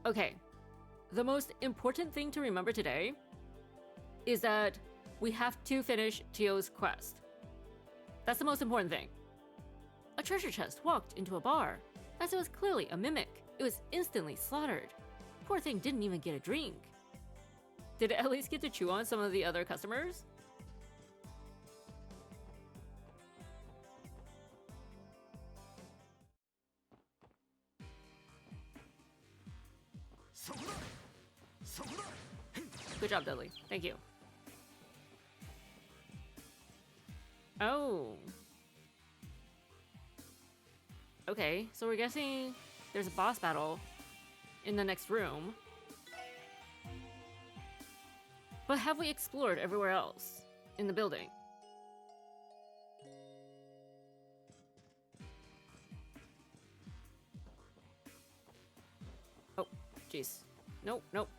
Okay, the most important thing to remember today is that we have to finish Tio's quest. That's the most important thing. A treasure chest walked into a bar, as it was clearly a mimic. It was instantly slaughtered. Poor thing didn't even get a drink. Did it at least get to chew on some of the other customers? Good job, Dudley. Thank you. Oh. Okay, so we're guessing there's a boss battle in the next room. But have we explored everywhere else in the building? Oh, jeez. Nope, nope.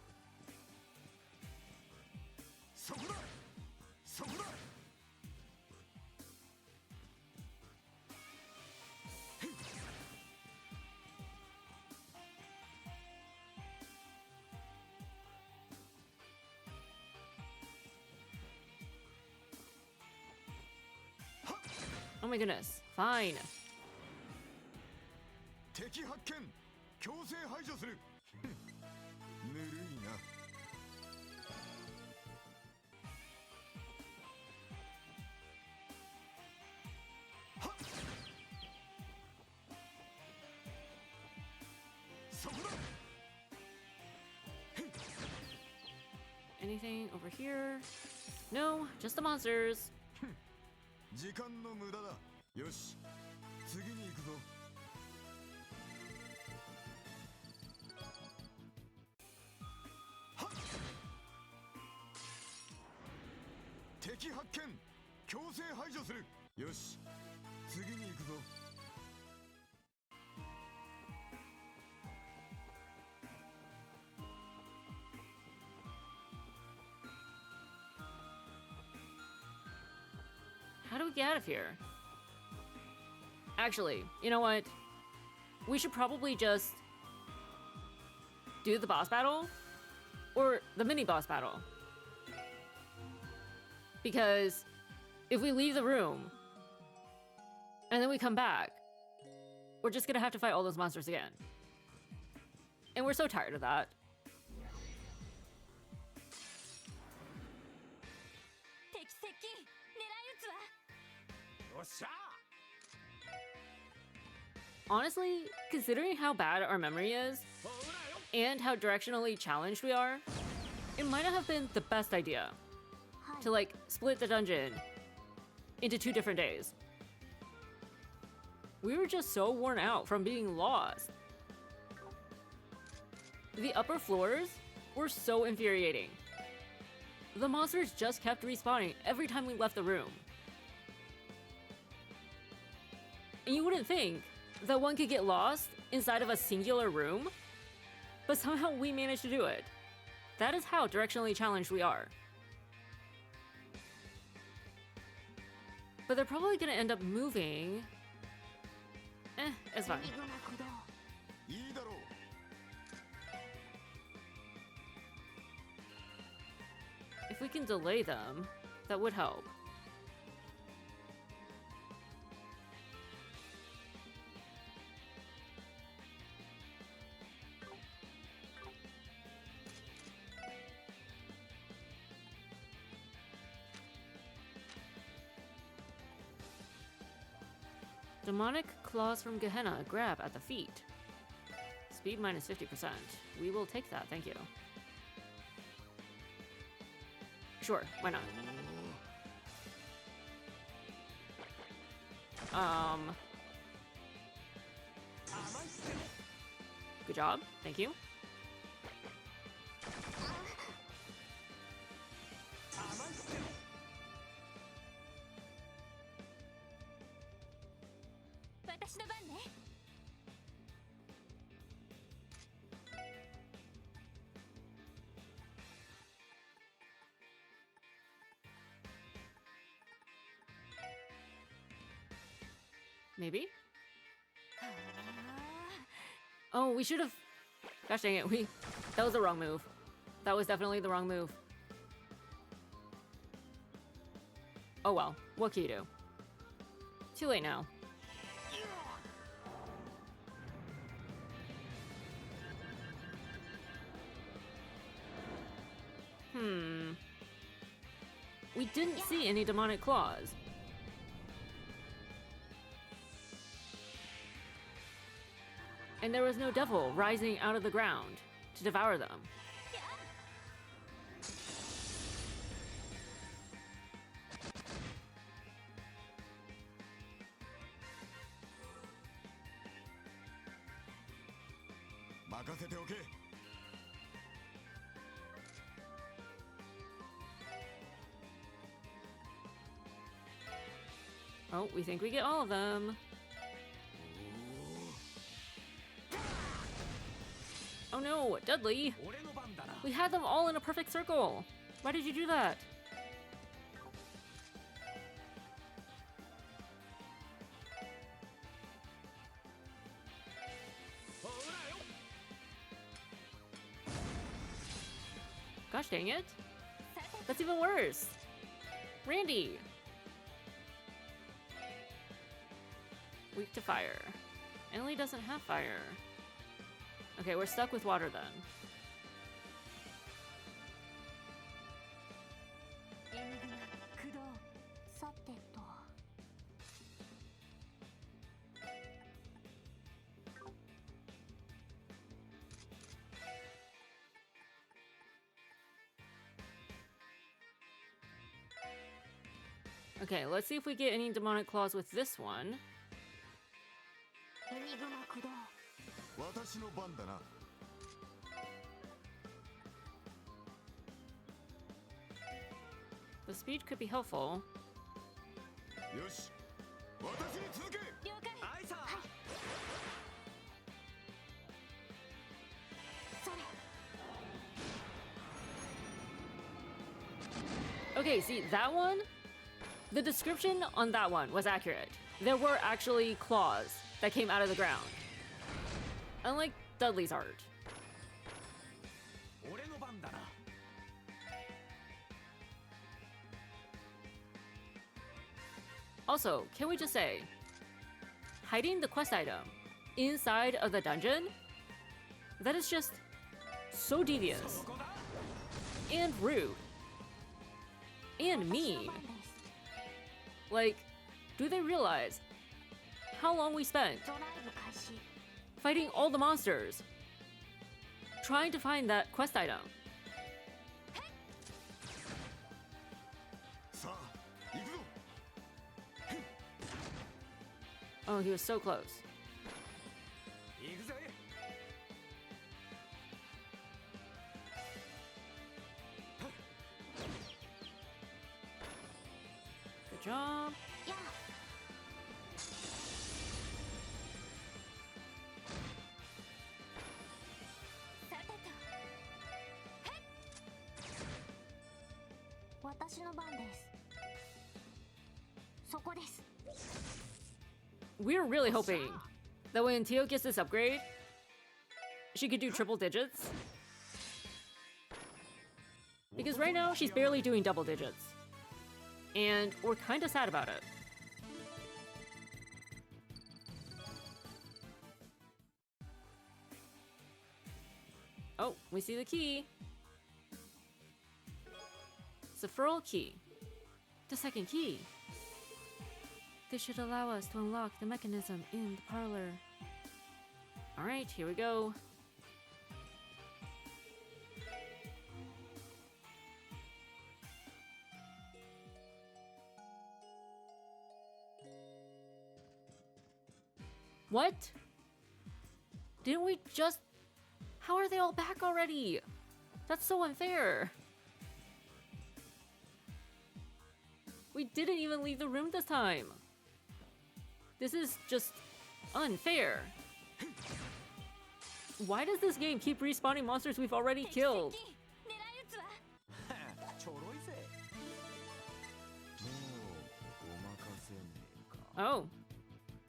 Oh my goodness. Fine. 敵発見強制排除するぬるいな Anything over here? No, just the monsters. 時間の無駄だよし次に行くぞ 敵発見強制排除するよし次に行くぞ How do we get out of here? Actually, you know what? We should probably just do the boss battle or the mini boss battle. Because if we leave the room and then we come back, we're just gonna have to fight all those monsters again. And we're so tired of that. Honestly, considering how bad our memory is, and how directionally challenged we are, it might not have been the best idea to like split the dungeon into 2 different days. We were just so worn out from being lost. The upper floors were so infuriating. The monsters just kept respawning every time we left the room. And you wouldn't think that one could get lost inside of a singular room, but somehow we managed to do it. That is how directionally challenged we are. But they're probably gonna end up moving. It's fine. If we can delay them, that would help. Demonic claws from Gehenna grab at the feet. Speed minus 50%. We will take that, thank you. Sure, why not? Good job, thank you. Maybe? Oh, we should have Gosh dang it, that was the wrong move. That was definitely the wrong move. Oh well, what can you do? Too late now. We didn't see any demonic claws. And there was no devil rising out of the ground to devour them. Oh, we think we get all of them. Oh no, Dudley! We had them all in a perfect circle! Why did you do that? Gosh dang it! That's even worse! Randy! Weak to fire. Emily doesn't have fire. Okay, we're stuck with water then. Okay, let's see if we get any demonic claws with this one. The speed could be helpful. Okay, see, that one? The description on that one was accurate. There were actually claws that came out of the ground. Unlike Dudley's art. Also, can we just say, hiding the quest item inside of the dungeon? That is just so devious. And rude. And mean. Like, do they realize how long we spent fighting all the monsters, trying to find that quest item? Oh, he was so close. Good job. We're really hoping that when Tio gets this upgrade, she could do triple digits. Because right now, she's barely doing double digits. And we're kind of sad about it. Oh, we see the key. Sephiral key. The second key. This should allow us to unlock the mechanism in the parlor. Alright, here we go. What? Didn't we just... How are they all back already? That's so unfair. We didn't even leave the room this time. This is just unfair. Why does this game keep respawning monsters we've already killed? Oh.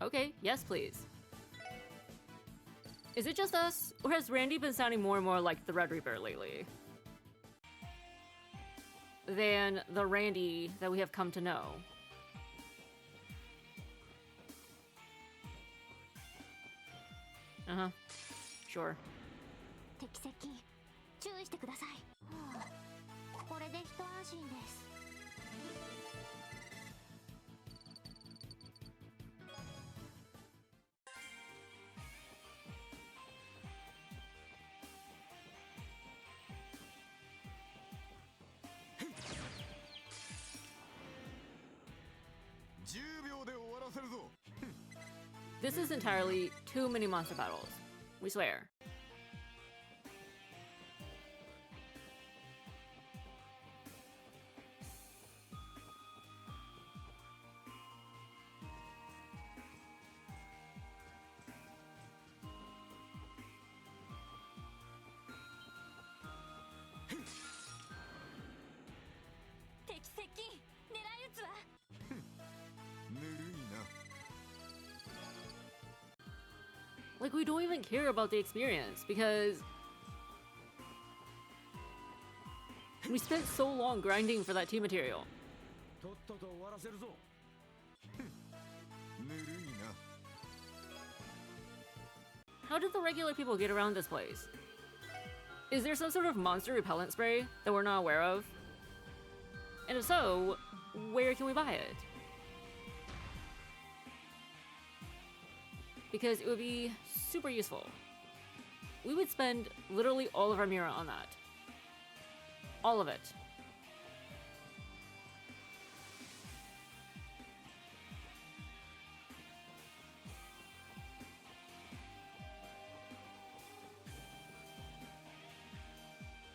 Okay, yes please. Is it just us, or has Randy been sounding more and more like the Red Reaper lately? Than the Randy that we have come to know. Uh-huh. Sure. 敵接近注意してください、これで一安心です。10秒で終わらせるぞ。 This is entirely too many monster battles. We swear. Like, we don't even care about the experience because we spent so long grinding for that team material. とっとと終わらせるぞ。ぬるいな。 How did the regular people get around this place? Is there some sort of monster repellent spray that we're not aware of? And if so, where can we buy it? Because it would be super useful. We would spend literally all of our Mira on that. All of it.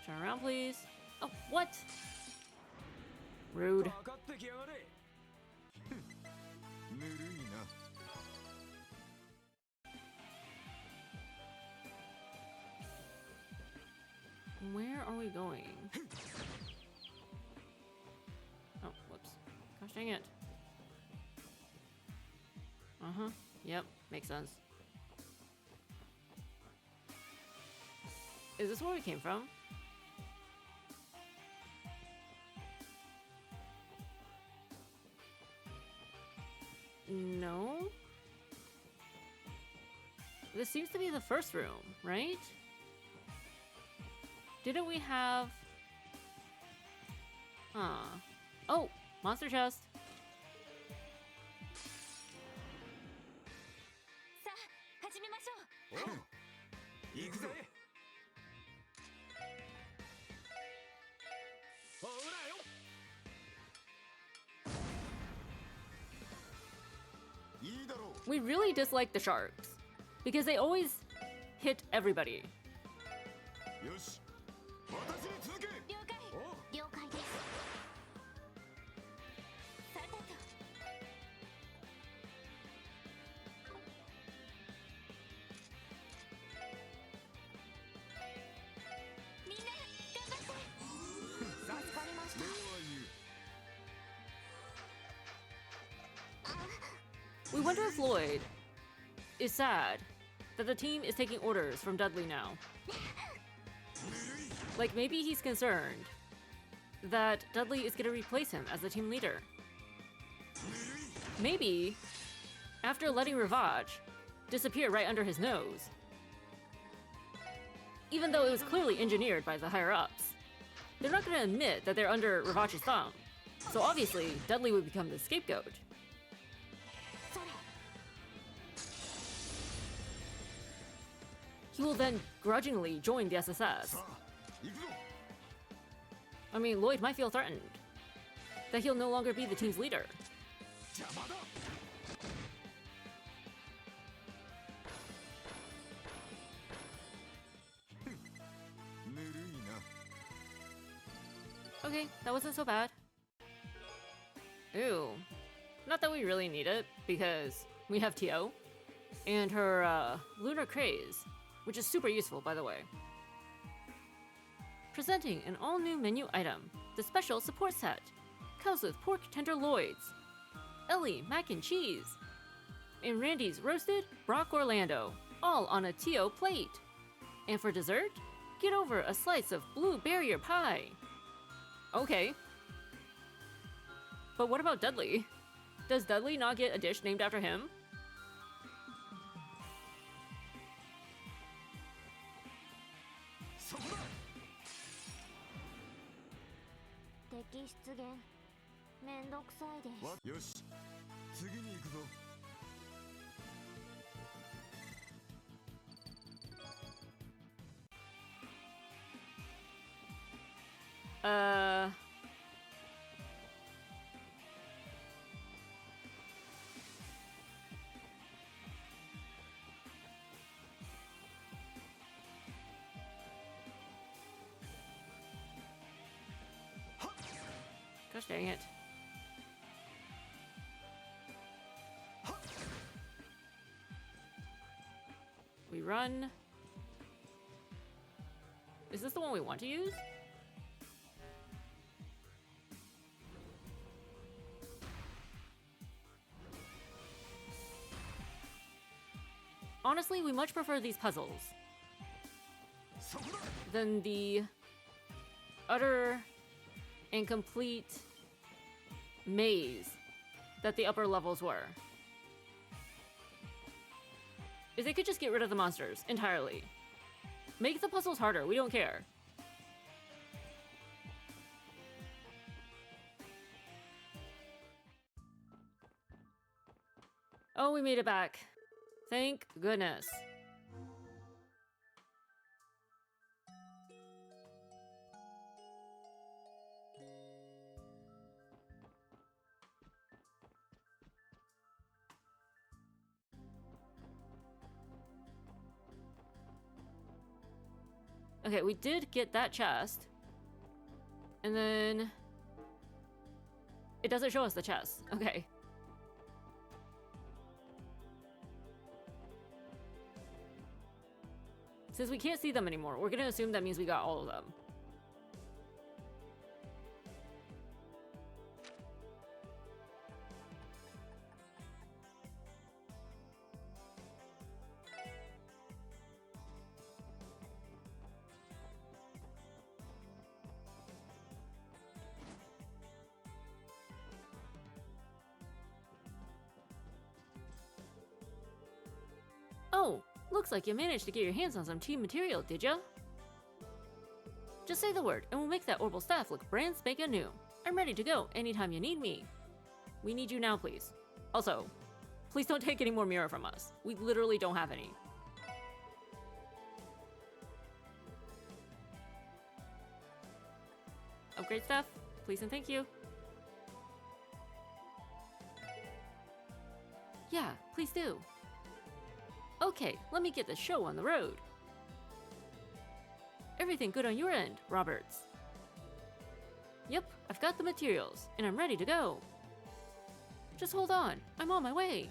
Turn around, please. Oh, what? Rude. かかってきやがれ。ぬるいな。 Where are we going? Oh, whoops. Gosh dang it. Uh-huh. Yep, makes sense. Is this where we came from? No? This seems to be the first room, right? Didn't we have... Huh. Oh! Monster chest! さあ始めましょう。おう行くぜ。ほらよ。 いいだろう。 We really dislike the sharks because they always hit everybody. よし。私に続け。了解。了解です。さてと。みんな頑張って。助かりました。 礼は言う。 We wonder if Lloyd is sad that the team is taking orders from Dudley now. Like, maybe he's concerned that Dudley is gonna replace him as the team leader. Maybe, after letting Ravage disappear right under his nose, even though it was clearly engineered by the higher-ups, they're not gonna admit that they're under Ravage's thumb. So obviously, Dudley would become the scapegoat. それ。 He will then grudgingly join the SSS. さあ、行くぞ。 I mean, Lloyd might feel threatened that he'll no longer be the team's leader. 邪魔だ。 ぬるいな。 Okay, that wasn't so bad. Ooh. Not that we really need it, because we have Tio. And her, Lunar Craze, which is super useful, by the way. Presenting an all-new menu item, the Special Support Set. Comes with pork tenderloins, Ellie mac and cheese, and Randy's roasted Brock Orlando. all on a Tio plate. And for dessert, get over a slice of blue barrier pie. Okay. But what about Dudley? Does Dudley not get a dish named after him? Gosh dang it. We run. Is this the one we want to use? Honestly, we much prefer these puzzles than the utter and complete maze that the upper levels were. If they could just get rid of the monsters entirely. Make the puzzles harder, we don't care. Oh, we made it back. Thank goodness. Okay, we did get that chest. And then it doesn't show us the chest. Okay. Since we can't see them anymore, we're gonna assume that means we got all of them. Oh, looks like you managed to get your hands on some team material, did ya? Just say the word, and we'll make that orbital staff look brand spanking new. I'm ready to go anytime you need me. We need you now, please. Also, please don't take any more mirror from us. We literally don't have any. Upgrade stuff, please and thank you. Yeah, please do. Okay, let me get the show on the road. Everything good on your end, Roberts? Yep, I've got the materials, and I'm ready to go. Just hold on, I'm on my way.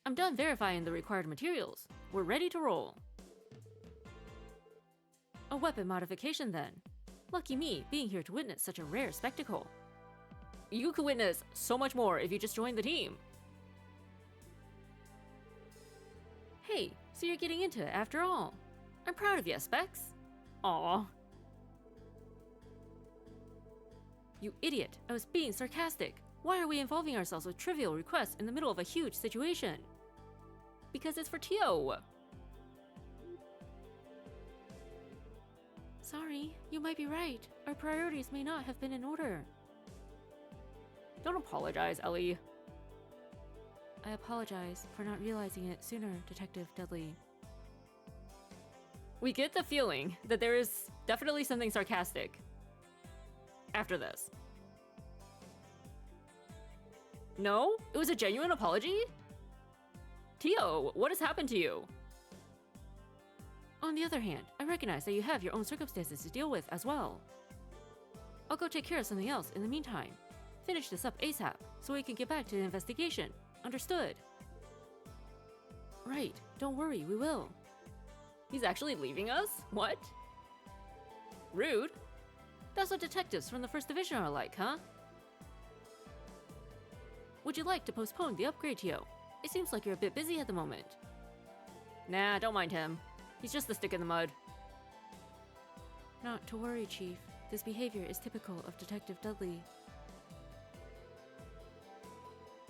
I'm done verifying the required materials. We're ready to roll. A weapon modification then. Lucky me, being here to witness such a rare spectacle. You could witness so much more if you just joined the team. Hey, so you're getting into it after all. I'm proud of you, Specs. Aw. You idiot, I was being sarcastic. Why are we involving ourselves with trivial requests in the middle of a huge situation? Because it's for Tio. Sorry, you might be right. Our priorities may not have been in order. Don't apologize, Ellie. I apologize for not realizing it sooner, Detective Dudley. We get the feeling that there is definitely something sarcastic after this. No? It was a genuine apology? Tio, what has happened to you? On the other hand, I recognize that you have your own circumstances to deal with as well. I'll go take care of something else in the meantime. Finish this up ASAP, so we can get back to the investigation. Understood. Right, don't worry, we will. He's actually leaving us? What? Rude. That's what detectives from the 1st Division are like, huh? Would you like to postpone the upgrade, Tio? It seems like you're a bit busy at the moment. Nah, don't mind him. He's just the stick in the mud. Not to worry, Chief. This behavior is typical of Detective Dudley.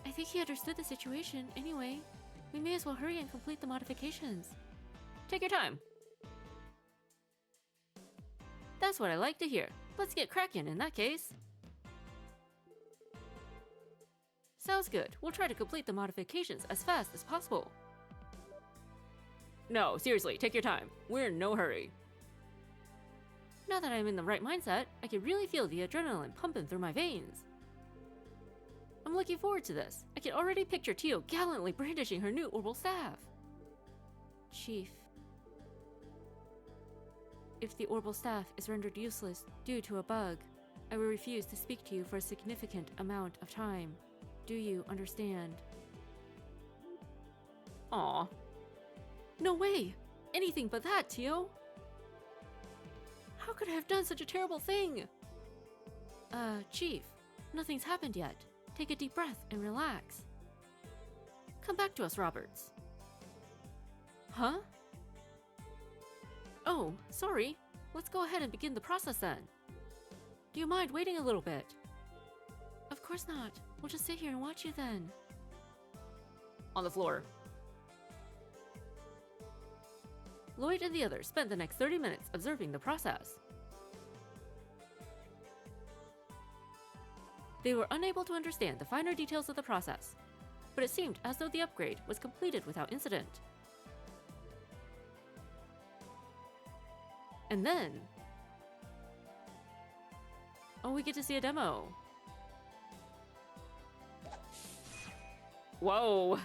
I think he understood the situation anyway. We may as well hurry and complete the modifications. Take your time. That's what I like to hear. Let's get cracking in that case. Sounds good. We'll try to complete the modifications as fast as possible. No, seriously, take your time. We're in no hurry. Now that I'm in the right mindset, I can really feel the adrenaline pumping through my veins. I'm looking forward to this. I can already picture Tio gallantly brandishing her new orbital staff. Chief. If the orbital staff is rendered useless due to a bug, I will refuse to speak to you for a significant amount of time. Do you understand? Aw. No way! Anything but that, Tio! How could I have done such a terrible thing? Chief, nothing's happened yet. Take a deep breath and relax. Come back to us, Roberts. Huh? Oh, sorry. Let's go ahead and begin the process then. Do you mind waiting a little bit? Of course not. We'll just sit here and watch you then. On the floor. Lloyd and the others spent the next 30 minutes observing the process. They were unable to understand the finer details of the process, but it seemed as though the upgrade was completed without incident. And then... oh, we get to see a demo. Whoa!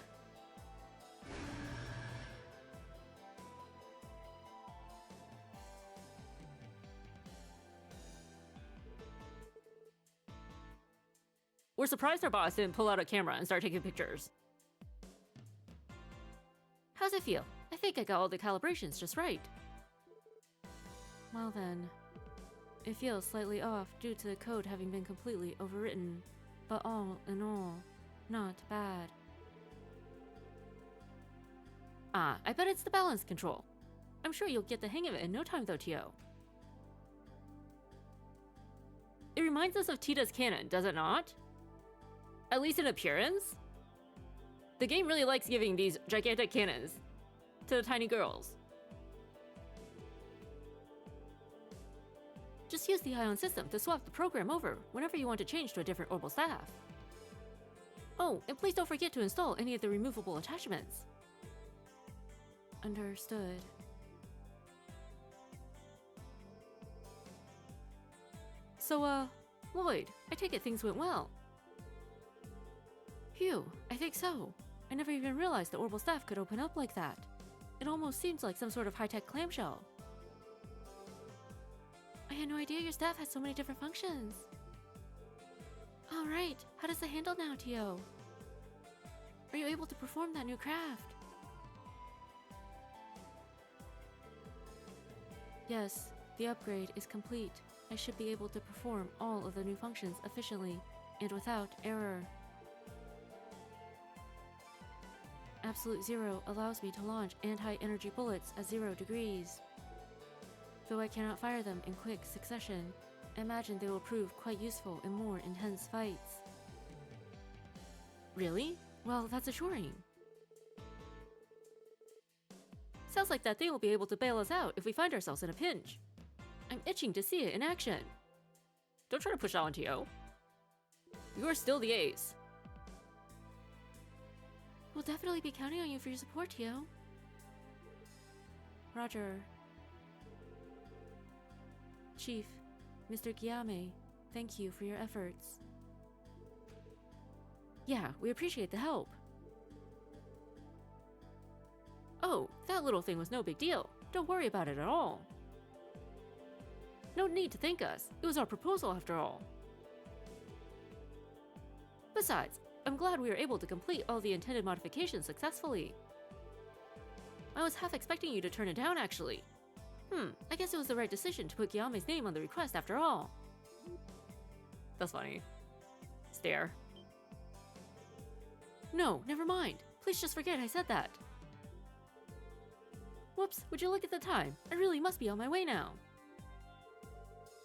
We're surprised our boss didn't pull out a camera and start taking pictures. How's it feel? I think I got all the calibrations just right. Well then, it feels slightly off due to the code having been completely overwritten, but all in all, not bad. Ah, I bet it's the balance control. I'm sure you'll get the hang of it in no time though, Tio. It reminds us of Tita's cannon, does it not? At least in appearance? The game really likes giving these gigantic cannons to the tiny girls. Just use the ion system to swap the program over whenever you want to change to a different orbital staff. Oh, and please don't forget to install any of the removable attachments. Understood. So, Lloyd, I take it things went well. Phew, I think so. I never even realized the orbital staff could open up like that. It almost seems like some sort of high-tech clamshell. I had no idea your staff had so many different functions. Alright, how does it handle now, Tio? Are you able to perform that new craft? Yes, the upgrade is complete. I should be able to perform all of the new functions efficiently and without error. Absolute Zero allows me to launch anti-energy bullets at 0 degrees. Though I cannot fire them in quick succession, I imagine they will prove quite useful in more intense fights. Really? Well, that's assuring. Sounds like that thing will be able to bail us out if we find ourselves in a pinch. I'm itching to see it in action. Don't try to push on, Tio. You're still the ace. We'll definitely be counting on you for your support, Tio. Roger. Chief, Mr. Guillaume, thank you for your efforts. Yeah, we appreciate the help. Oh, that little thing was no big deal. Don't worry about it at all. No need to thank us. It was our proposal after all. Besides, I'm glad we were able to complete all the intended modifications successfully. I was half expecting you to turn it down, actually. I guess it was the right decision to put Guillaume's name on the request after all. That's funny. Stare. No, never mind. Please just forget I said that. Whoops, would you look at the time? I really must be on my way now.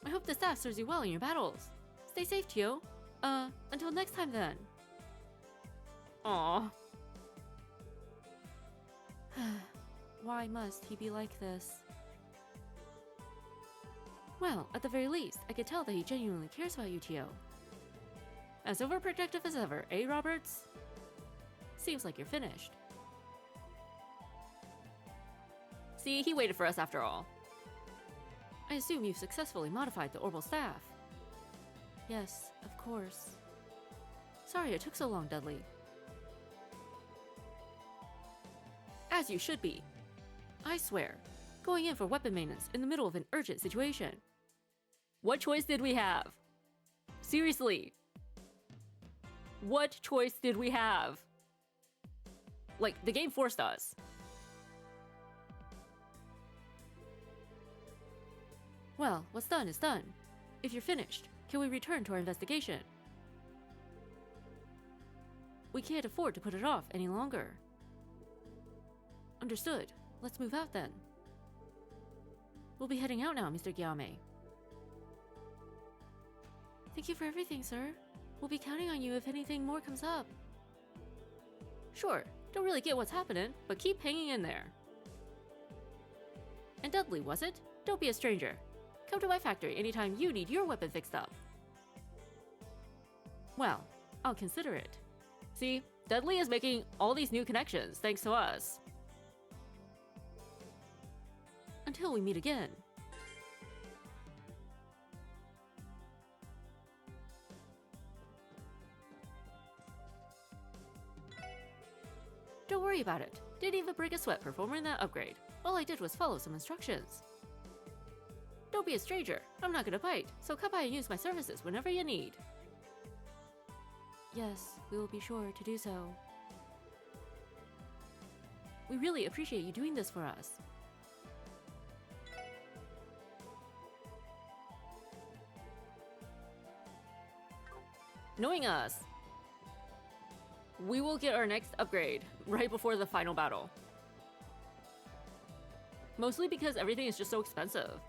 I hope the staff serves you well in your battles. Stay safe, Tio. Until next time then. Aww. Why must he be like this? Well, at the very least, I could tell that he genuinely cares about you, Tio. As overprotective as ever, eh, Roberts? Seems like you're finished. See, he waited for us after all. I assume you've successfully modified the orbital staff. Yes, of course. Sorry it took so long, Dudley. As you should be. I swear, going in for weapon maintenance in the middle of an urgent situation. What choice did we have? Seriously. What choice did we have? Like, the game forced us. Well, what's done is done. If you're finished, can we return to our investigation? We can't afford to put it off any longer. Understood. Let's move out then. We'll be heading out now, Mr. Gyame. Thank you for everything, sir. We'll be counting on you if anything more comes up. Sure, don't really get what's happening, but keep hanging in there. And Dudley, was it? Don't be a stranger. Come to my factory anytime you need your weapon fixed up. Well, I'll consider it. See, Dudley is making all these new connections thanks to us. Until we meet again. Don't worry about it. Didn't even break a sweat performing that upgrade. All I did was follow some instructions. Don't be a stranger. I'm not gonna bite, so come by and use my services whenever you need. Yes, we will be sure to do so. We really appreciate you doing this for us. Knowing us, we will get our next upgrade right before the final battle. Mostly because everything is just so expensive.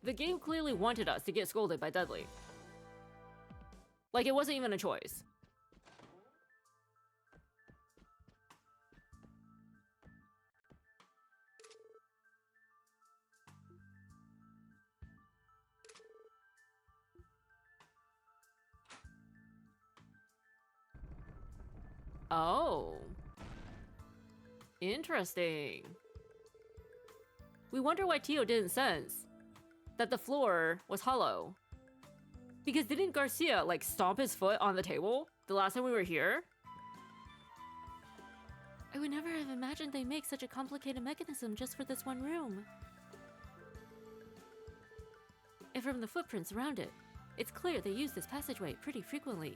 The game clearly wanted us to get scolded by Dudley. Like, it wasn't even a choice. Oh. Interesting. We wonder why Tio didn't sense that the floor was hollow. Because didn't Garcia, like, stomp his foot on the table the last time we were here? I would never have imagined they'd make such a complicated mechanism just for this one room. And from the footprints around it, it's clear they use this passageway pretty frequently.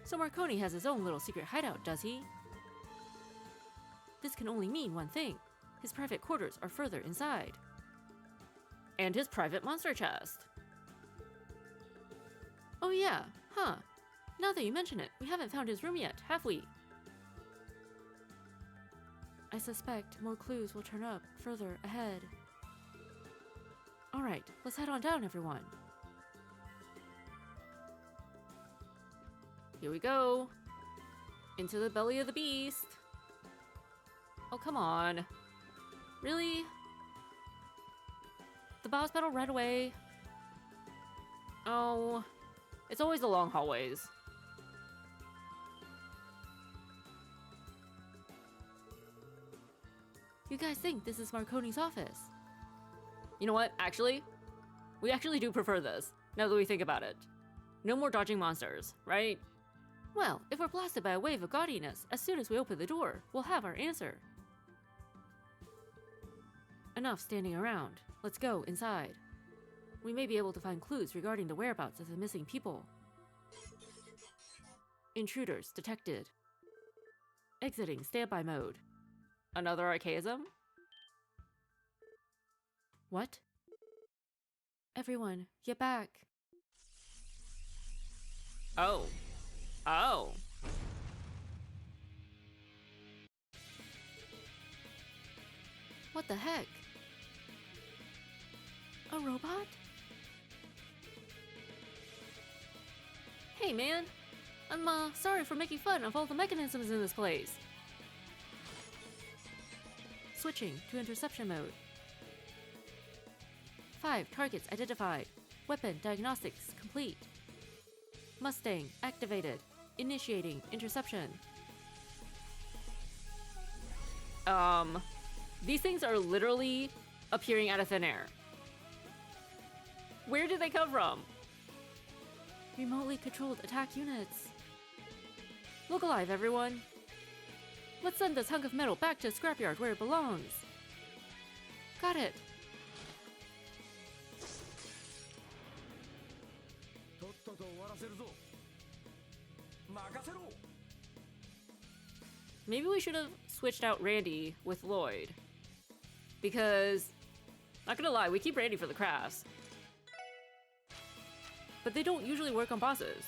So Marconi has his own little secret hideout, does he? This can only mean one thing. His private quarters are further inside. And his private monster chest. Oh yeah, huh. Now that you mention it, we haven't found his room yet, have we? I suspect more clues will turn up further ahead. Alright, let's head on down, everyone. Here we go. Into the belly of the beast. Oh, come on. Really? The boss battle right away. Oh, it's always the long hallways. You guys think this is Marconi's office? You know what? Actually, we actually do prefer this, now that we think about it. No more dodging monsters, right? Well, if we're blasted by a wave of gaudiness, as soon as we open the door, we'll have our answer. Enough standing around. Let's go inside. We may be able to find clues regarding the whereabouts of the missing people. Intruders detected. Exiting standby mode. Another archaism? What? Everyone, get back. Oh. Oh. What the heck? A robot? Hey man, I'm sorry for making fun of all the mechanisms in this place. Switching to interception mode. 5 targets identified. Weapon diagnostics complete. Mustang activated. Initiating interception. These things are literally appearing out of thin air. Where did they come from? Remotely controlled attack units. Look alive, everyone. Let's send this hunk of metal back to the scrapyard where it belongs. Got it. とっとと終わらせるぞ。任せろ。 Maybe we should have switched out Randy with Lloyd. Because, not gonna lie, we keep Randy for the crafts. But they don't usually work on bosses.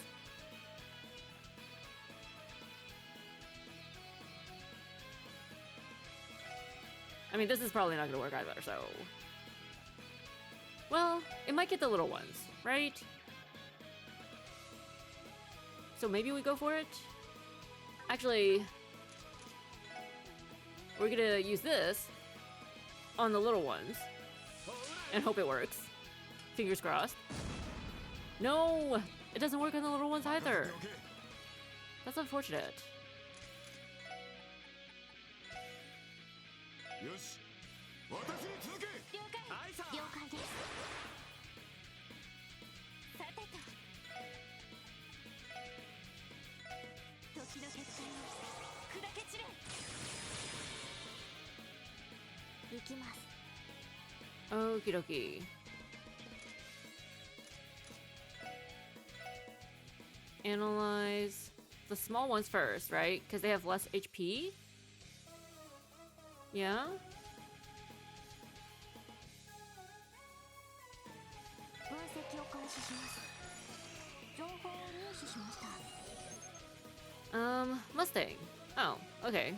I mean, this is probably not gonna work either, so... Well, it might get the little ones, right? So maybe we go for it? Actually... We're gonna use this on the little ones and hope it works. Fingers crossed. No! It doesn't work on the little ones either. That's unfortunate. よし、私に続け。了解。了解です。さてと。時の結界を砕け散れ。行きます。 Okie dokie. Analyze the small ones first, right? Because they have less HP? Yeah? 分析を開始します。情報を入手しました。Mustang. Oh, okay.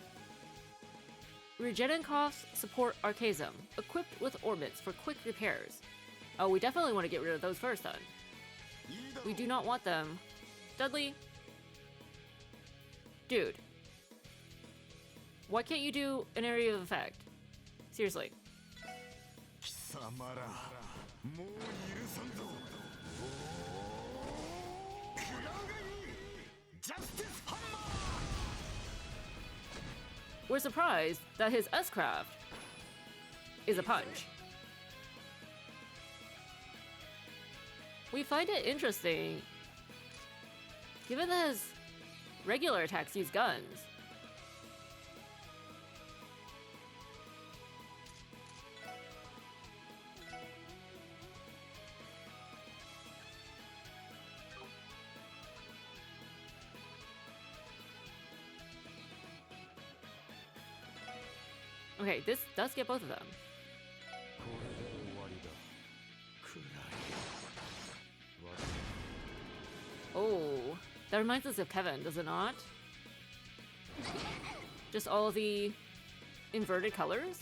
Regenikoff's support Archasm, equipped with orbits for quick repairs. Oh, we definitely want to get rid of those first then. We do not want them. Dudley? Dude. Why can't you do an area of effect? Seriously. 貴様ら、もう許さんぞ。食らうがいい。ジャスティスハンマー。 We're surprised that his S-Craft is a punch. We find it interesting, given that his regular attacks use guns. Okay, this does get both of them. Oh, that reminds us of Kevin, does it not? Just all the inverted colors?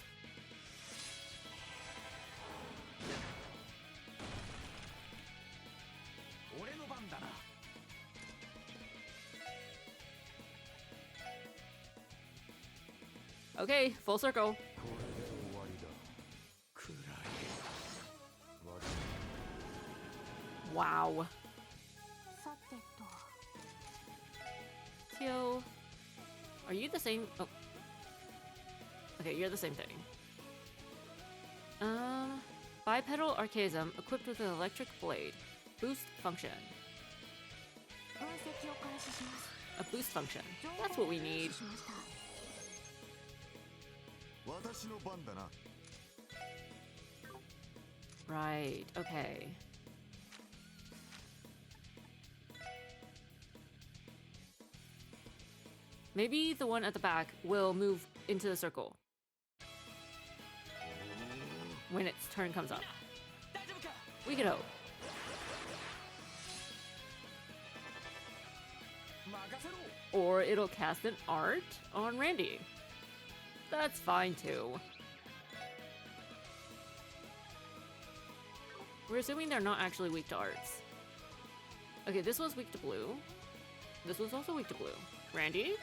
Okay, full circle. Wow. さてと。 Tio, are you the same? Oh. Okay, you're the same thing. Bipedal Archasm equipped with an electric blade. Boost function. 分析を開始します。 A boost function. That's what we need. しました。私の番だな。 Right, okay. Maybe the one at the back will move into the circle. when its turn comes up. We could hope. Or it'll cast an art on Randy. That's fine too. We're assuming they're not actually weak to arts. Okay, this was weak to blue. This was also weak to blue. Randy?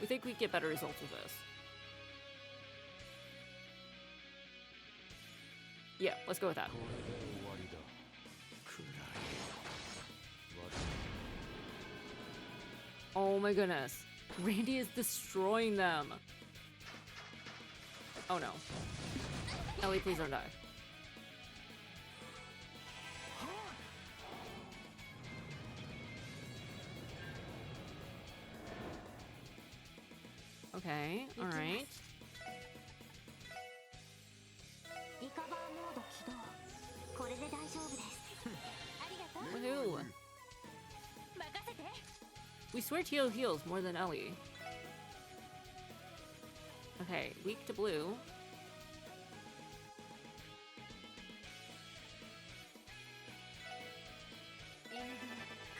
We think we get better results with this. Yeah, let's go with that. Oh my goodness. Randy is destroying them. Oh no. Ellie, please don't die. Okay, alright. リカバーモード起動。これで大丈夫です。ありがとう。 Woohoo! 任せて。 We swear Tio heals more than Ellie. Okay, weak to blue.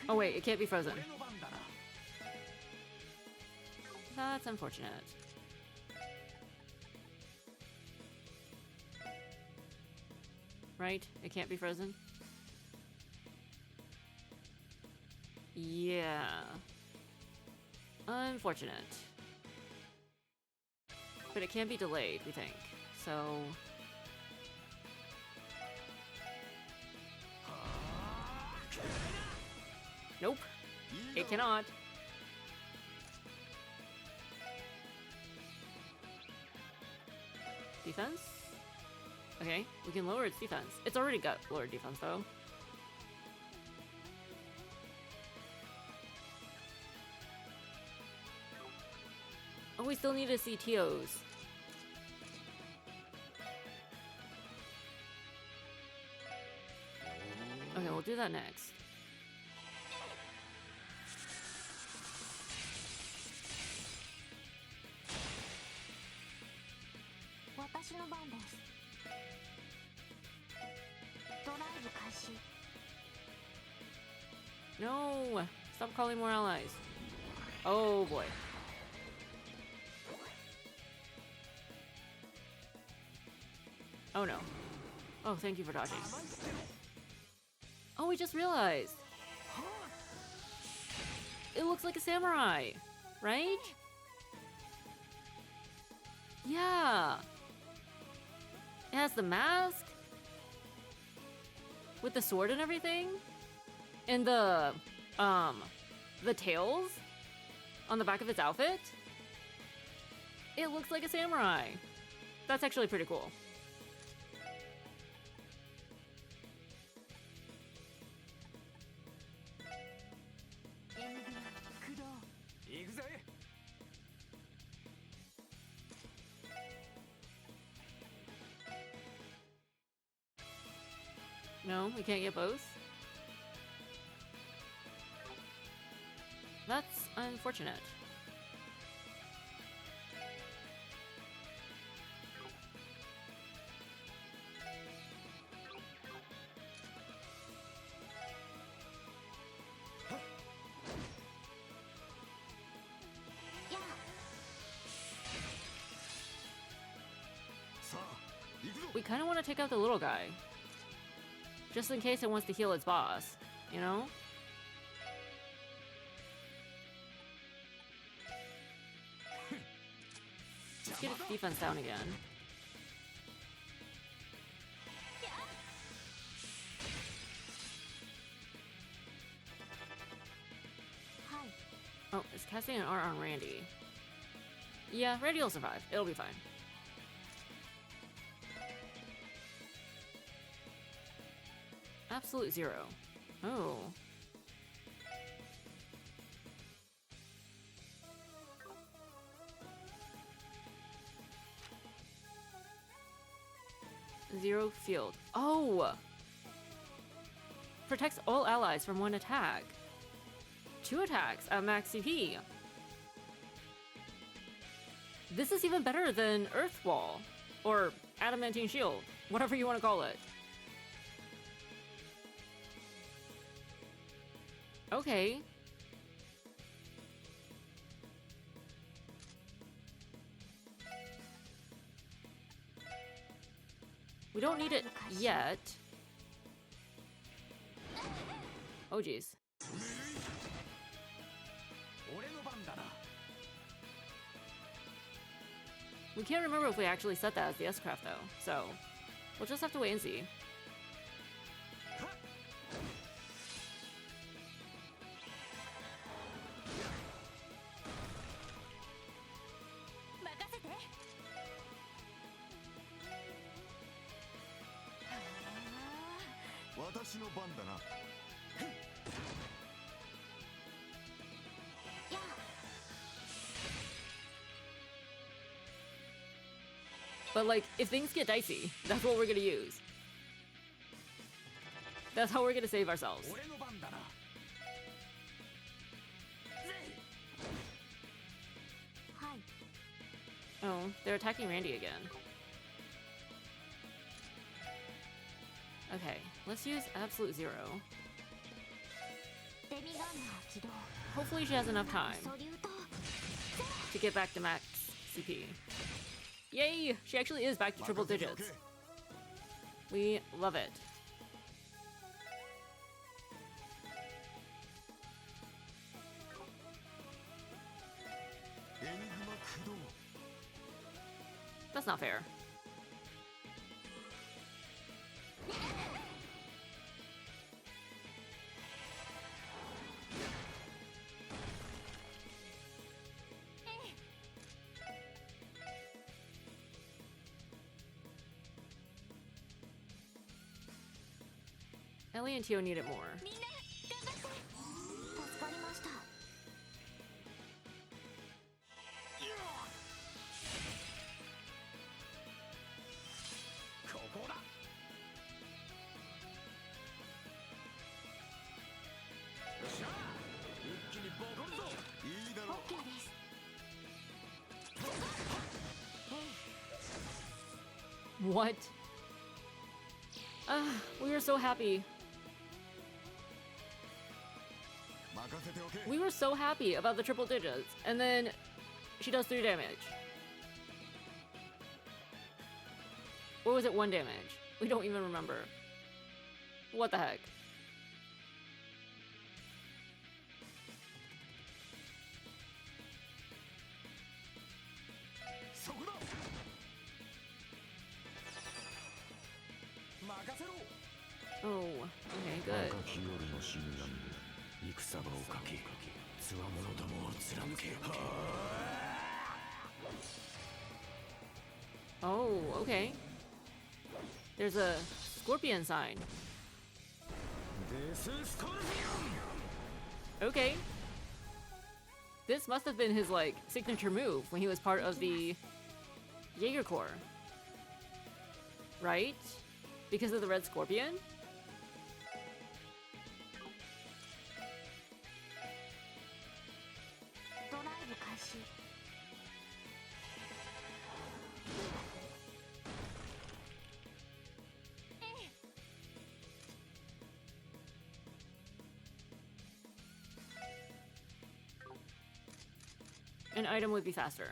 Oh wait, it can't be frozen. That's unfortunate. Right? It can't be frozen? Yeah. Unfortunate. But it can be delayed, we think. So... Nope. It cannot. Defense? Okay, we can lower its defense. It's already got lower defense, though. Oh, we still need to see TOs. Okay, we'll do that next. No! Stop calling more allies. Oh boy. Oh no. Oh, thank you for dodging. Oh, we just realized. It looks like a samurai, right? Yeah. It has the mask with the sword and everything, and the tails on the back of its outfit. It looks like a samurai. That's actually pretty cool. No, we can't get both. That's unfortunate. We kind of want to take out the little guy. Just in case it wants to heal its boss, you know? Let's get its defense down again. Oh, it's casting an R on Randy. Yeah, Randy will survive. It'll be fine. Absolute zero. Oh. Zero field. Oh! Protects all allies from one attack. 2 attacks at max CP. This is even better than Earth Wall. Or Adamantine Shield. Whatever you want to call it. Okay. We don't need it yet. Oh jeez. We can't remember if we actually set that as the S-Craft though, so we'll just have to wait and see. But like, if things get dicey, that's what we're gonna use. That's how we're gonna save ourselves. Oh, they're attacking Randy again. Okay, let's use Absolute Zero. Hopefully she has enough time to get back to max CP. Yay! She actually is back to triple digits. We love it. That's not fair. Ellie and Tio need it more. What? We were so happy. We were so happy about the triple digits, and then she does 3 damage. Or was it 1 damage? We don't even remember. What the heck? Oh, okay, good. Oh, okay. There's a scorpion sign. Okay. This must have been his, like, signature move when he was part of the Jaeger Corps. Right? Because of the red scorpion? An item would be faster.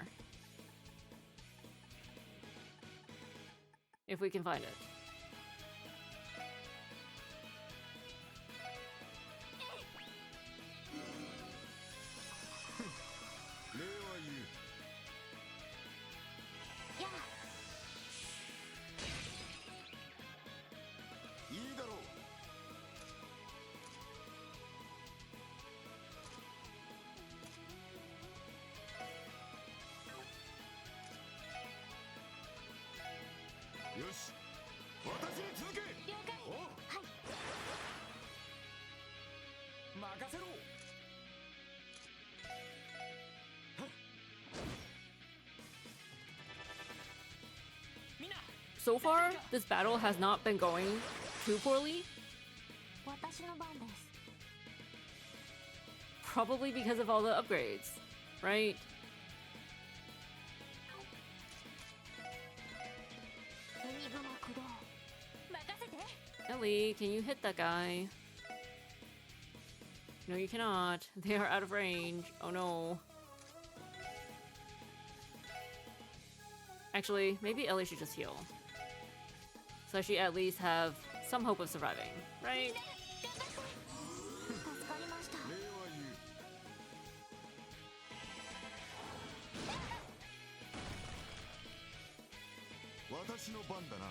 If we can find it. So far, this battle has not been going too poorly. Probably because of all the upgrades, right? 雲駆動任せて Ellie, can you hit that guy? No, you cannot. They are out of range. Oh no. Actually, maybe Ellie should just heal. So she at least have some hope of surviving, right? 助かりました礼は言う私の番だな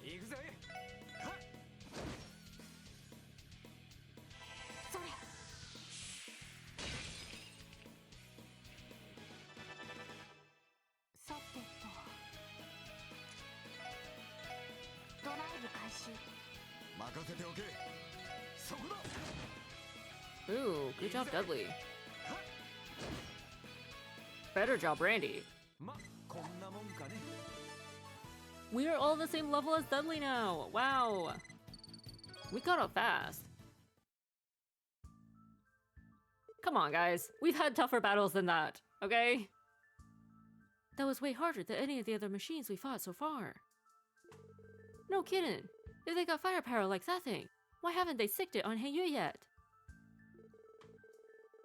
行くぜはっそれさてとドライブ開始任せておけそこだ Ooh, good job, Dudley. Better job, Randy. まこんなもんかね We are all the same level as Dudley now. Wow. We got up fast. Come on, guys. We've had tougher battles than that, okay? That was way harder than any of the other machines we fought so far. No kidding. If they got firepower like that thing, why haven't they sicked it on Heiyue yet?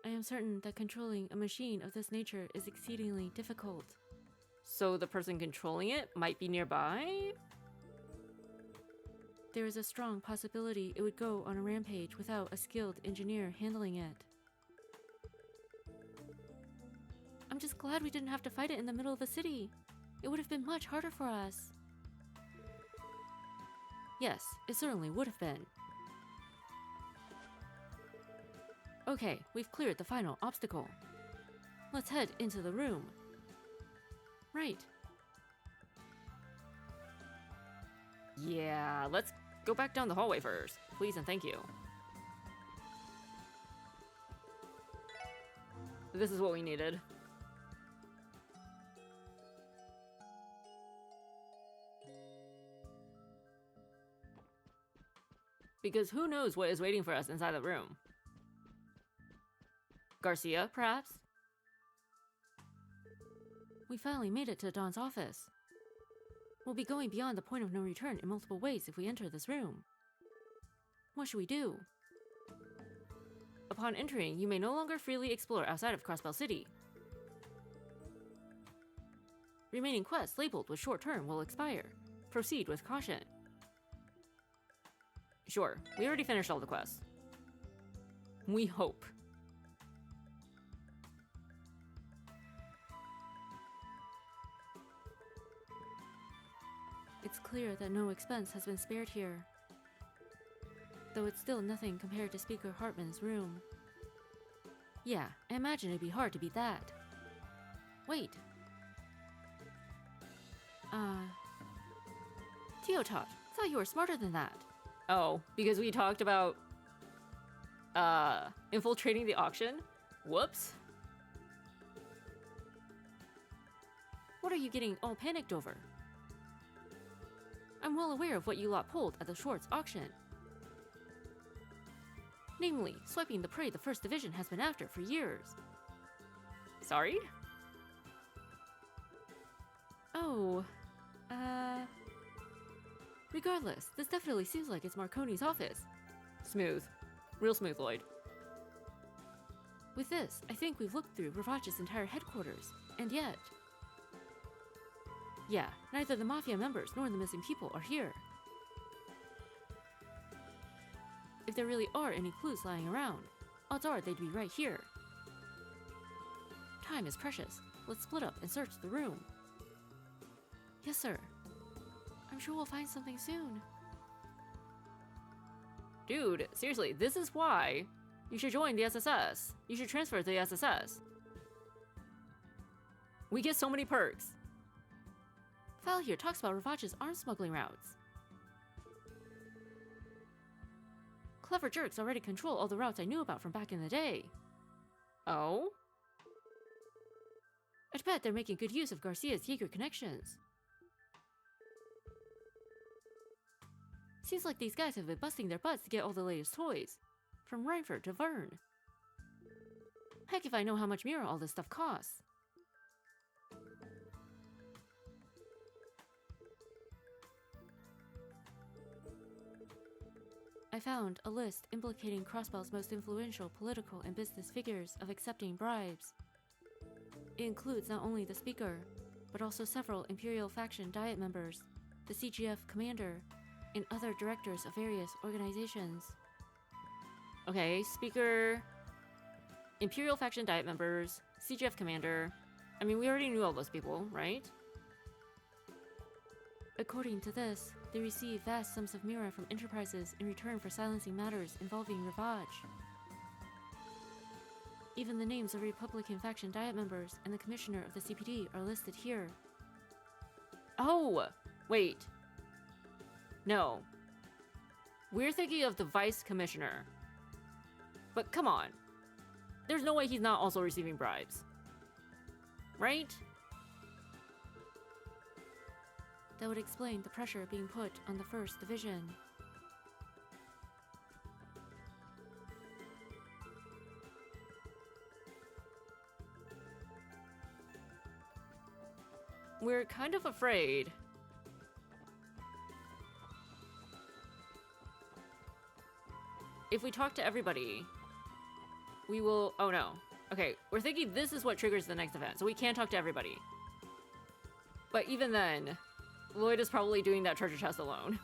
I am certain that controlling a machine of this nature is exceedingly difficult. So the person controlling it might be nearby? There is a strong possibility it would go on a rampage without a skilled engineer handling it. I'm just glad we didn't have to fight it in the middle of the city. It would have been much harder for us. Yes, it certainly would have been. Okay, we've cleared the final obstacle. Let's head into the room. Right. Yeah, let's go back down the hallway first. Please and thank you. This is what we needed. Because who knows what is waiting for us inside the room? Garcia, perhaps? We finally made it to Don's office. We'll be going beyond the point of no return in multiple ways if we enter this room. What should we do? Upon entering, you may no longer freely explore outside of Crossbell City. Remaining quests labeled with short term will expire. Proceed with caution. Sure, we already finished all the quests. We hope. It's clear that no expense has been spared here. Though it's still nothing compared to Speaker Hartman's room. Yeah, I imagine it'd be hard to beat that. Wait. Teotot, thought you were smarter than that. Oh, because we talked about infiltrating the auction? Whoops. What are you getting all panicked over? I'm well aware of what you lot pulled at the Schwartz auction. Namely, swiping the prey the First Division has been after for years. Sorry? Oh, regardless, this definitely seems like it's Marconi's office. Smooth. Real smooth, Lloyd. With this, I think we've looked through Ravage's entire headquarters, and yet... Yeah, neither the Mafia members nor the missing people are here. If there really are any clues lying around, odds are they'd be right here. Time is precious. Let's split up and search the room. Yes, sir. I'm sure we'll find something soon. Dude, seriously, this is why you should join the SSS. You should transfer to the SSS. We get so many perks. File here talks about Ravage's arms smuggling routes. Clever jerks already control all the routes I knew about from back in the day. Oh? I'd bet they're making good use of Garcia's Jaeger connections. Seems like these guys have been busting their butts to get all the latest toys. From Reinford to Vern. Heck if I know how much Mira all this stuff costs. I found a list implicating Crossbell's most influential political and business figures of accepting bribes. It includes not only the speaker, but also several Imperial faction Diet members, the CGF commander, and other directors of various organizations. Okay, speaker, Imperial faction Diet members, CGF commander. I mean, we already knew all those people, right? According to this, they receive vast sums of Mira from enterprises in return for silencing matters involving Ravage. Even the names of Republican faction Diet members and the commissioner of the CPD are listed here. Oh! Wait. No. We're thinking of the vice commissioner. But come on. There's no way he's not also receiving bribes. Right? That would explain the pressure being put on the 1st Division. We're kind of afraid. If we talk to everybody, we will... Oh no. Okay, we're thinking this is what triggers the next event, so we can't talk to everybody. But even then, Lloyd is probably doing that treasure chest alone.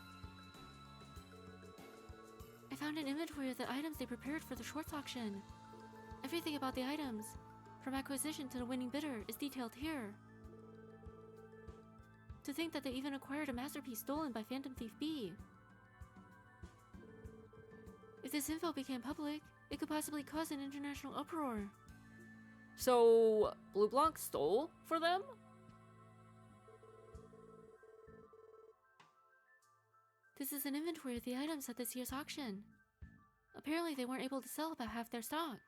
I found an inventory of the items they prepared for the Schwartz auction. Everything about the items, from acquisition to the winning bidder, is detailed here. To think that they even acquired a masterpiece stolen by Phantom Thief B. If this info became public, it could possibly cause an international uproar. So, Blue Blanc stole for them? This is an inventory of the items at this year's auction. Apparently they weren't able to sell about half their stock.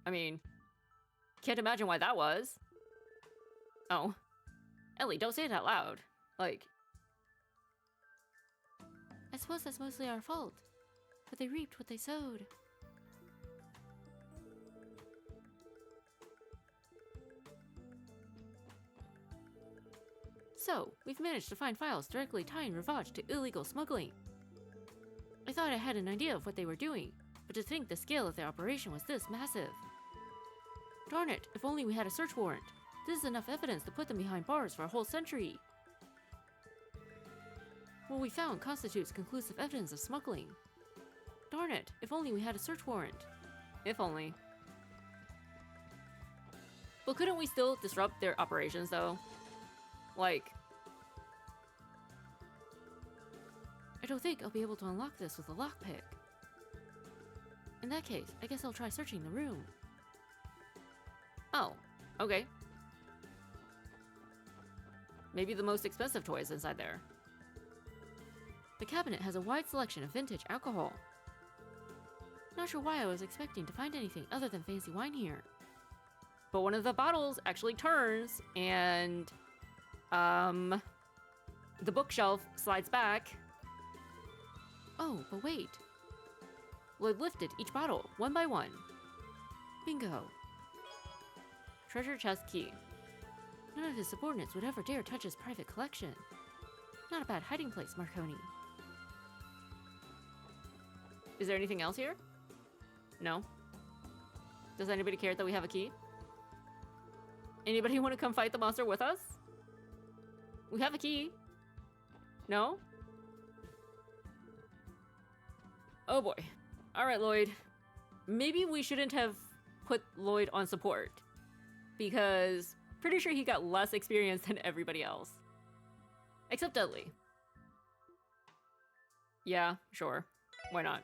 I mean, can't imagine why that was. Oh. Ellie, don't say it out loud. Like... I suppose that's mostly our fault. But they reaped what they sowed. So, we've managed to find files directly tying Ravage to illegal smuggling. I thought I had an idea of what they were doing, but to think the scale of their operation was this massive. Darn it, if only we had a search warrant. This is enough evidence to put them behind bars for a whole century. What we found constitutes conclusive evidence of smuggling. Darn it, if only we had a search warrant. If only. But couldn't we still disrupt their operations, though? Like... I don't think I'll be able to unlock this with a lockpick. In that case, I guess I'll try searching the room. Oh, okay. Maybe the most expensive toys inside there. The cabinet has a wide selection of vintage alcohol. Not sure why I was expecting to find anything other than fancy wine here. But one of the bottles actually turns, and... the bookshelf slides back. Oh, but wait. Lloyd lifted each bottle, one by one. Bingo. Treasure chest key. None of his subordinates would ever dare touch his private collection. Not a bad hiding place, Marconi. Is there anything else here? No? Does anybody care that we have a key? Anybody want to come fight the monster with us? We have a key. No? Oh boy. Alright, Lloyd. Maybe we shouldn't have put Lloyd on support. Because pretty sure he got less experience than everybody else. Except Dudley. Yeah, sure. Why not?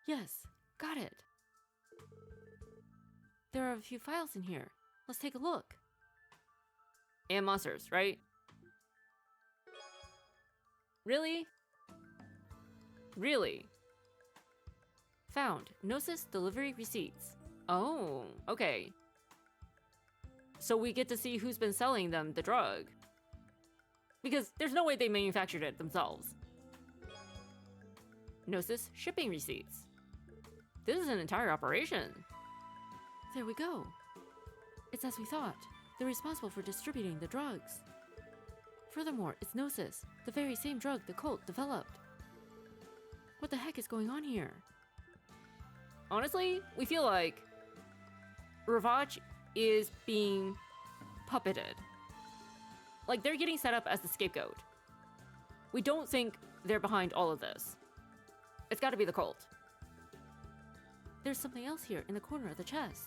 Yes, got it. There are a few files in here. Let's take a look. And monsters, right? Really? Really? Found. Gnosis delivery receipts. Oh, okay. So we get to see who's been selling them the drug. Because there's no way they manufactured it themselves. Gnosis shipping receipts. This is an entire operation. There we go. It's as we thought. They're responsible for distributing the drugs. Furthermore, it's Gnosis, the very same drug the cult developed. What the heck is going on here? Honestly, we feel like Ravage is being puppeted. Like, they're getting set up as the scapegoat. We don't think they're behind all of this. It's gotta be the cult. There's something else here in the corner of the chest.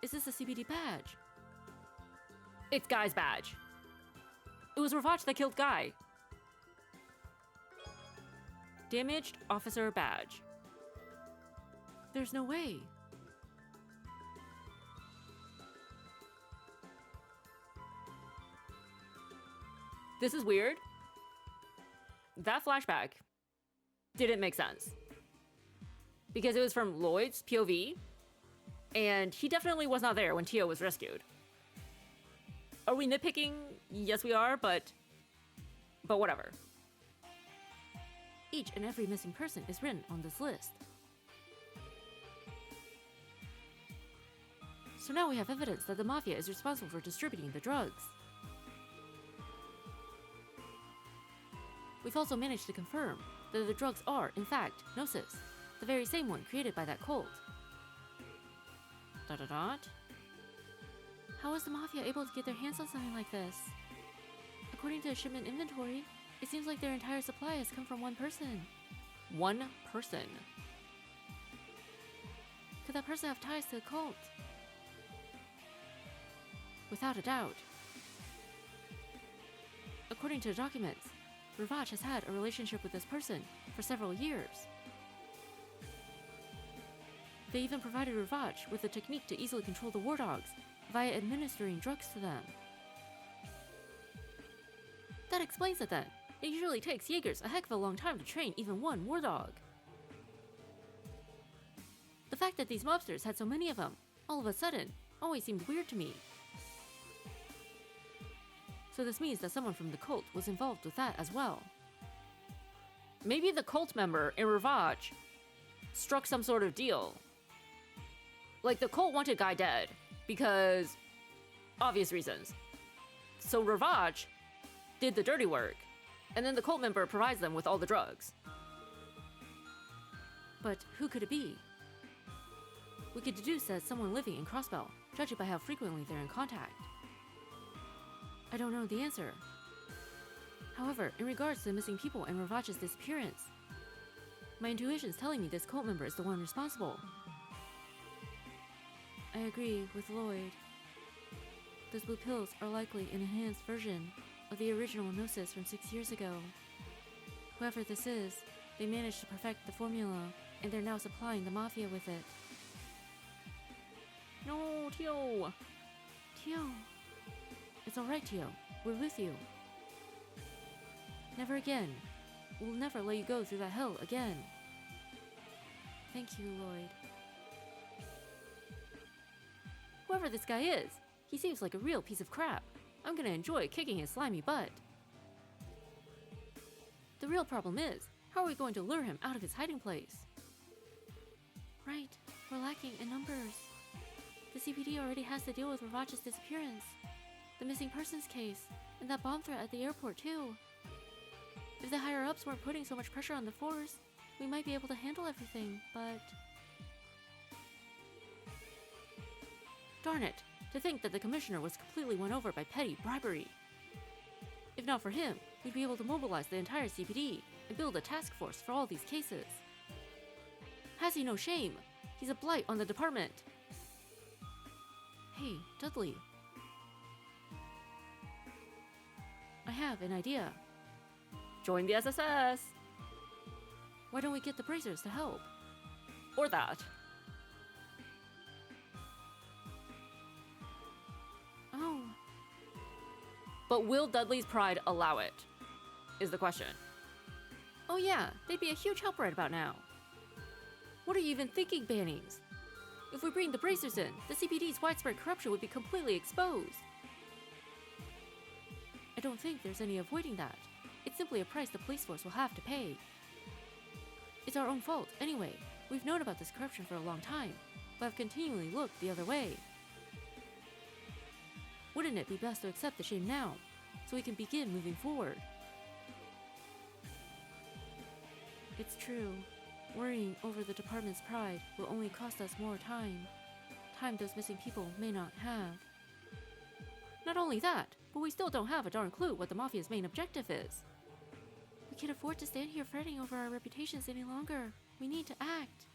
Is this a CBD badge? It's Guy's badge. It was Ravage that killed Guy. Damaged officer badge. There's no way. This is weird. That flashback didn't make sense. Because it was from Lloyd's POV, and he definitely was not there when Tio was rescued. Are we nitpicking? Yes, we are, but whatever. Each and every missing person is written on this list. So now we have evidence that the Mafia is responsible for distributing the drugs. We've also managed to confirm that the drugs are, in fact, Gnosis, the very same one created by that cult. ... How is the Mafia able to get their hands on something like this? According to the shipment inventory, it seems like their entire supply has come from one person. One person? Could that person have ties to the cult? Without a doubt. According to the documents, Ravage has had a relationship with this person for several years. They even provided Ravage with a technique to easily control the war dogs via administering drugs to them. That explains it then. It usually takes Jaegers a heck of a long time to train even one war dog. The fact that these mobsters had so many of them, all of a sudden, always seemed weird to me. So this means that someone from the cult was involved with that as well. Maybe the cult member in Ravage struck some sort of deal. Like, the cult wanted Guy dead because obvious reasons. So Ravage did the dirty work, and then the cult member provides them with all the drugs. But who could it be? We could deduce that it's someone living in Crossbell, judging by how frequently they're in contact. I don't know the answer. However, in regards to the missing people and Ravage's disappearance, my intuition's telling me this cult member is the one responsible. I agree with Lloyd. Those blue pills are likely an enhanced version of the original Gnosis from 6 years ago. Whoever this is, they managed to perfect the formula, and they're now supplying the Mafia with it. No, Tio! Tio! It's alright, Tio. We're with you. Never again. We'll never let you go through that hell again. Thank you, Lloyd. Whoever this guy is, he seems like a real piece of crap. I'm gonna enjoy kicking his slimy butt. The real problem is, how are we going to lure him out of his hiding place? Right, we're lacking in numbers. The CPD already has to deal with Ravage's disappearance, the missing persons case, and that bomb threat at the airport too. If the higher-ups weren't putting so much pressure on the force, we might be able to handle everything, but... Darn it, to think that the commissioner was completely won over by petty bribery. If not for him, we'd be able to mobilize the entire CPD and build a task force for all these cases. Has he no shame? He's a blight on the department. Hey, Dudley. I have an idea. Join the SSS! Why don't we get the Bracers to help? Or that. Oh. But will Dudley's pride allow it? Is the question. Oh yeah, they'd be a huge help right about now. What are you even thinking, Bannings? If we bring the Bracers in, the CPD's widespread corruption would be completely exposed. I don't think there's any avoiding that. It's simply a price the police force will have to pay. It's our own fault, anyway. We've known about this corruption for a long time, but have continually looked the other way. Wouldn't it be best to accept the shame now, so we can begin moving forward? It's true. Worrying over the department's pride will only cost us more time. Time those missing people may not have. Not only that, but we still don't have a darn clue what the Mafia's main objective is. We can't afford to stand here fretting over our reputations any longer. We need to act.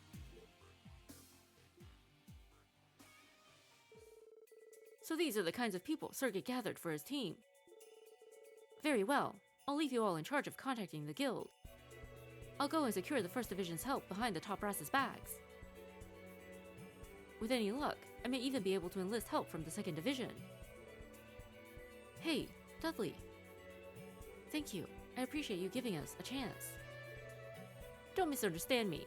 So these are the kinds of people Sergei gathered for his team. Very well, I'll leave you all in charge of contacting the guild. I'll go and secure the First Division's help behind the top brass's backs. With any luck, I may even be able to enlist help from the Second Division. Hey, Dudley. Thank you. I appreciate you giving us a chance. Don't misunderstand me.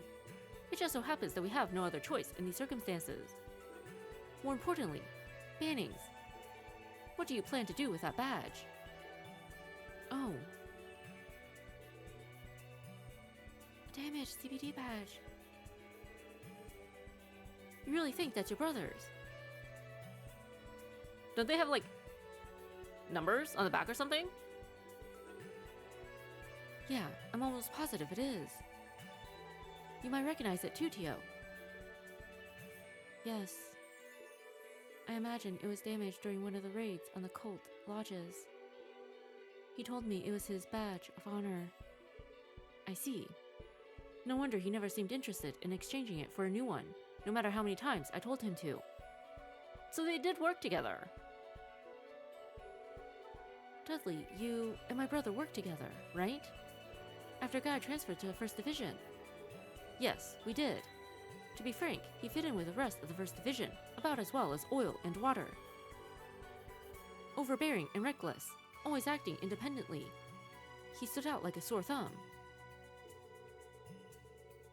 It just so happens that we have no other choice in these circumstances. More importantly, Bannings. What do you plan to do with that badge? Oh. A damaged CBD badge. You really think that's your brother's? Don't they have, like, numbers on the back or something? Yeah, I'm almost positive it is. You might recognize it too, Tio. Yes. I imagine it was damaged during one of the raids on the cult lodges. He told me it was his badge of honor. I see. No wonder he never seemed interested in exchanging it for a new one, no matter how many times I told him to. So they did work together. Dudley, you and my brother worked together, right? After Guy transferred to the First Division. Yes, we did. To be frank, he fit in with the rest of the First Division about as well as oil and water. Overbearing and reckless, always acting independently. He stood out like a sore thumb.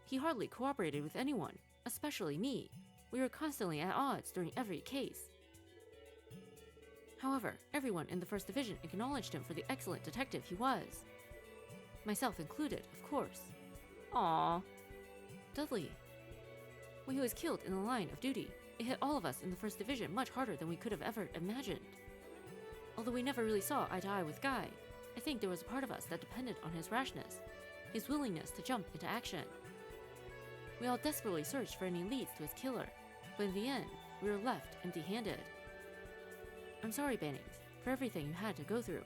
He hardly cooperated with anyone, especially me. We were constantly at odds during every case. However, everyone in the First Division acknowledged him for the excellent detective he was. Myself included, of course. Aww. Dudley. When he was killed in the line of duty, it hit all of us in the First Division much harder than we could have ever imagined. Although we never really saw eye to eye with Guy, I think there was a part of us that depended on his rashness, his willingness to jump into action. We all desperately searched for any leads to his killer, but in the end, we were left empty-handed. I'm sorry, Bannings, for everything you had to go through.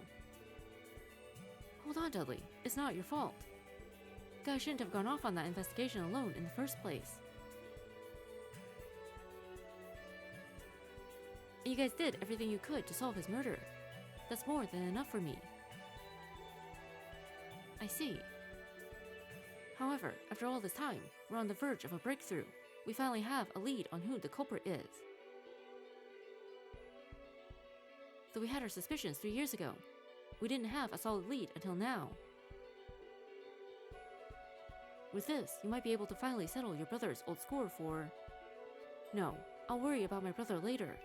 Hold on, Dudley. It's not your fault. Guy shouldn't have gone off on that investigation alone in the first place. And you guys did everything you could to solve his murder. That's more than enough for me. I see. However, after all this time, we're on the verge of a breakthrough. We finally have a lead on who the culprit is. Though we had our suspicions 3 years ago, we didn't have a solid lead until now. With this, you might be able to finally settle your brother's old score for... No, I'll worry about my brother later.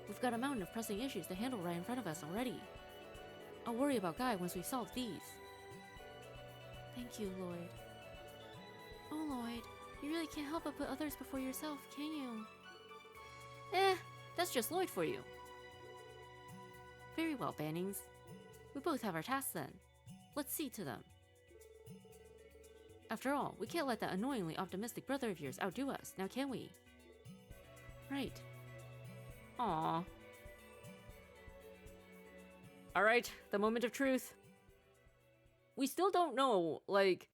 We've got a mountain of pressing issues to handle right in front of us already. I'll worry about Guy once we solve these. Thank you, Lloyd. Oh, Lloyd, you really can't help but put others before yourself, can you? That's just Lloyd for you. Very well, Bannings. We both have our tasks then. Let's see to them. After all, we can't let that annoyingly optimistic brother of yours outdo us, now can we? Right. Aww. Alright, the moment of truth. We still don't know, like...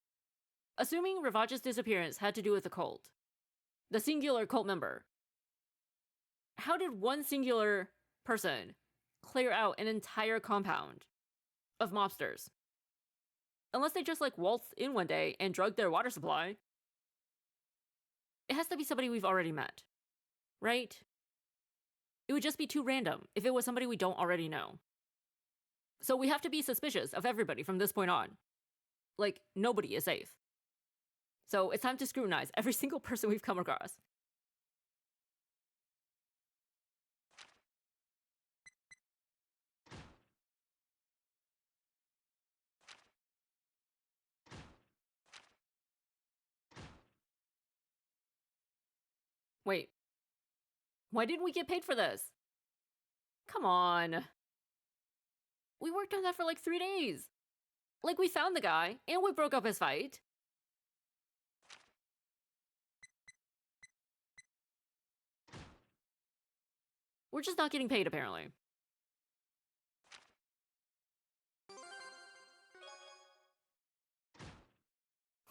Assuming Ravaj's disappearance had to do with the cult. The singular cult member. How did one singular person clear out an entire compound of mobsters? Unless they just, like, waltzed in one day and drugged their water supply. It has to be somebody we've already met. Right? It would just be too random if it was somebody we don't already know. So we have to be suspicious of everybody from this point on. Like, nobody is safe. So it's time to scrutinize every single person we've come across. Wait. Why didn't we get paid for this? Come on. We worked on that for like 3 days. Like, we found the guy, and we broke up his fight. We're just not getting paid, apparently.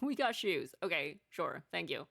We got shoes. Okay, sure. Thank you.